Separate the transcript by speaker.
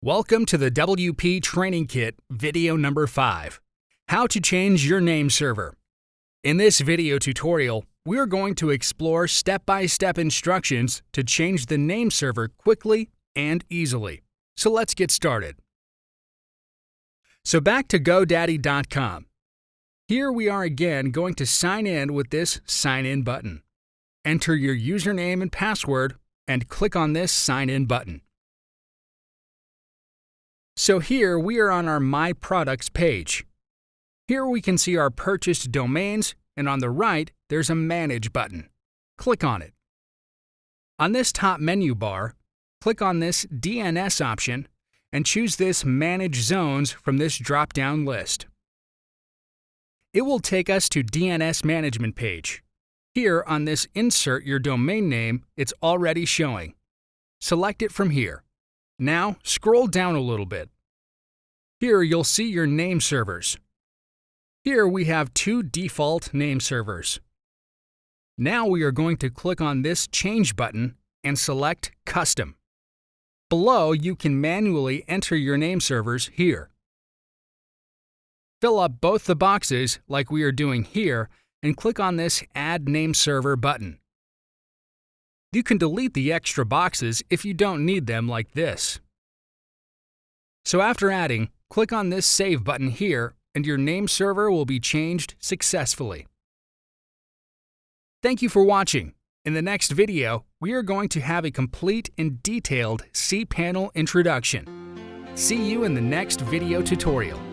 Speaker 1: Welcome to the WP Training Kit video number 5, How to Change Your Nameserver. In this video tutorial, we are going to explore step-by-step instructions to change the nameserver quickly and easily. So let's get started. So back to GoDaddy.com. Here we are again going to sign in with this Sign In button. Enter your username and password and click on this Sign In button. So here we are on our My Products page. Here we can see our purchased domains, and on the right there's a Manage button. Click on it. On this top menu bar, click on this DNS option and choose this Manage Zones from this drop-down list. It will take us to DNS Management page. Here on this Insert Your Domain Name, it's already showing. Select it from here. Now, scroll down a little bit. Here you'll see your name servers. Here we have 2 default name servers. Now we are going to click on this Change button and select Custom. Below, you can manually enter your name servers here. Fill up both the boxes like we are doing here and click on this Add Nameserver button. You can delete the extra boxes if you don't need them like this. So after adding, click on this Save button here and your nameserver will be changed successfully. Thank you for watching. In the next video, we are going to have a complete and detailed cPanel introduction. See you in the next video tutorial.